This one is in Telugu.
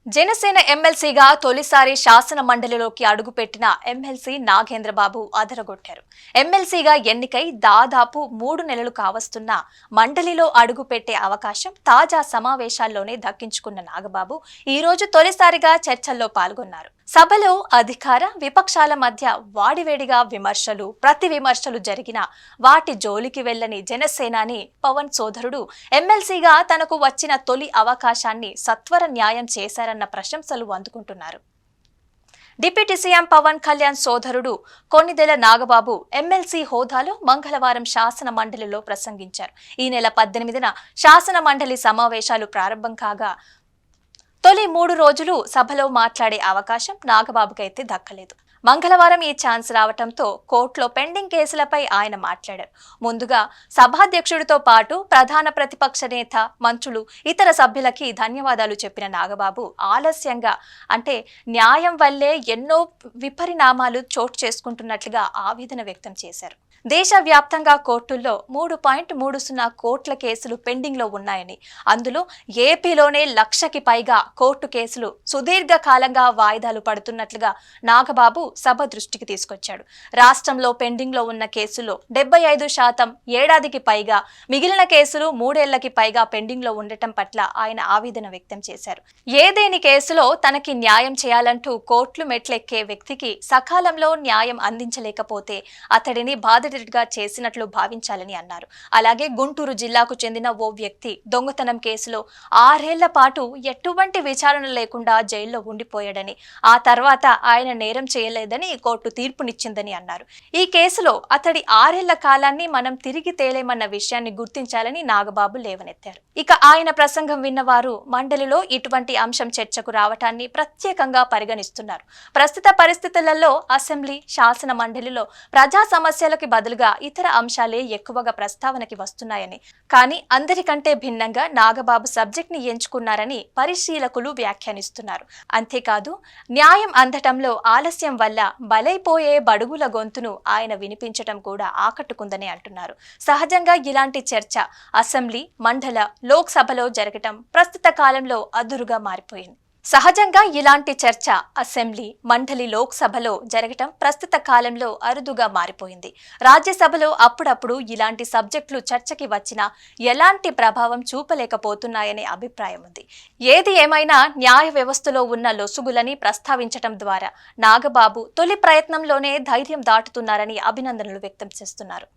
జనసేన ఎమ్మెల్సీగా తొలిసారి శాసన మండలిలోకి అడుగుపెట్టిన ఎమ్మెల్సీ నాగేంద్రబాబు అదరగొట్టారు. ఎమ్మెల్సీగా ఎన్నికై దాదాపు 3 నెలలు కావస్తున్న మండలిలో అడుగుపెట్టే అవకాశం తాజా సమావేశాల్లోనే దక్కించుకున్న నాగబాబు ఈ రోజు తొలిసారిగా చర్చల్లో పాల్గొన్నారు. సభలో అధికార విపక్షాల మధ్య వాడివేడిగా విమర్శలు ప్రతి విమర్శలు జరిగిన వాటి జోలికి వెళ్లని జనసేనాని పవన్ సోదరుడు ఎమ్మెల్సీగా తనకు వచ్చిన తొలి అవకాశాన్ని సత్వర న్యాయం చేశారన్న ప్రశంసలు అందుకుంటున్నారు. డిప్యూటీ సీఎం పవన్ కళ్యాణ్ సోదరుడు కొన్నిదెల నాగబాబు ఎమ్మెల్సీ హోదాలో మంగళవారం శాసన మండలిలో ప్రసంగించారు. ఈ నెల 18న శాసన మండలి సమావేశాలు ప్రారంభం కాగా తొలి 3 రోజులు సభలో మాట్లాడే అవకాశం నాగబాబుకైతే దక్కలేదు. మంగళవారం ఈ ఛాన్స్ రావడంతో కోర్టులో పెండింగ్ కేసులపై ఆయన మాట్లాడారు. ముందుగా సభాధ్యక్షుడితో పాటు ప్రధాన ప్రతిపక్ష నేత, మంత్రులు, ఇతర సభ్యులకి ధన్యవాదాలు చెప్పిన నాగబాబు ఆలస్యంగా అంటే న్యాయం వల్లే ఎన్నో విపరిణామాలు చోటు చేసుకుంటున్నట్లుగా ఆవేదన వ్యక్తం చేశారు. దేశవ్యాప్తంగా కోర్టుల్లో 3.30 కోట్ల కేసులు పెండింగ్ లో ఉన్నాయని, అందులో ఏపీలోనే 1,00,000కి పైగా కోర్టు కేసులు సుదీర్ఘకాలంగా వాయిదాలు పడుతున్నట్లుగా నాగబాబు సభ దృష్టికి తీసుకొచ్చాడు. రాష్ట్రంలో పెండింగ్ లో ఉన్న కేసుల్లో 75% ఏడాదికి పైగా, మిగిలిన కేసులు 3 ఏళ్లకి పైగా పెండింగ్ లో ఉండటం పట్ల ఆయన ఆవేదన వ్యక్తం చేశారు. ఏదేని కేసులో తనకి న్యాయం చేయాలంటూ కోర్టులు మెట్లెక్కే వ్యక్తికి సకాలంలో న్యాయం అందించలేకపోతే అతడిని బాధితుడిగా చేసినట్లు భావించాలని అన్నారు. అలాగే గుంటూరు జిల్లాకు చెందిన ఓ వ్యక్తి దొంగతనం కేసులో 6 ఏళ్ల పాటు ఎటువంటి విచారణ లేకుండా జైల్లో ఉండిపోయాడని, ఆ తర్వాత ఆయన నేరం చేయలేదని కోర్టు తీర్పునిచ్చిందని అన్నారు. ఈ కేసులో అతడి 6 ఏళ్ల కాలాన్ని మనం తిరిగి తేలేమన్న విషయాన్ని గుర్తించాలని నాగబాబు లేవనెత్తారు. ఇక ఆయన ప్రసంగం విన్నవారు మండలిలో ఇటువంటి అంశం చర్చకు రావటాన్ని ప్రత్యేకంగా పరిగణిస్తున్నారు. ప్రస్తుత పరిస్థితులలో అసెంబ్లీ, శాసన మండలిలో ప్రజా సమస్యలకు బదులుగా ఇతర అంశాలే ఎక్కువగా ప్రస్తావనకి వస్తున్నాయని, కానీ అందరికంటే భిన్నంగా నాగబాబు సబ్జెక్ట్ ని ఎంచుకున్నారని పరిశీలకులు వ్యాఖ్యానిస్తున్నారు. అంతేకాదు న్యాయం అందటంలో ఆలస్యం వల్ల బలైపోయే బడుగుల గొంతును ఆయన వినిపించటం కూడా ఆకట్టుకుందని అంటున్నారు. సహజంగా ఇలాంటి చర్చ అసెంబ్లీ, మండల, లోక్సభలో జరగటం ప్రస్తుత కాలంలో అదురుగా మారిపోయింది. సహజంగా ఇలాంటి చర్చ అసెంబ్లీ, మండలి, లోక్సభలో జరగటం ప్రస్తుత కాలంలో అరుదుగా మారిపోయింది. రాజ్యసభలో అప్పుడప్పుడు ఇలాంటి సబ్జెక్టులు చర్చకి వచ్చినా ఎలాంటి ప్రభావం చూపలేకపోతున్నాయనే అభిప్రాయం ఉంది. ఏది ఏమైనా న్యాయ వ్యవస్థలో ఉన్న లొసుగులని ప్రస్తావించటం ద్వారా నాగబాబు తొలి ప్రయత్నంలోనే ధైర్యం దాటుతున్నారని అభినందనలు వ్యక్తం చేస్తున్నారు.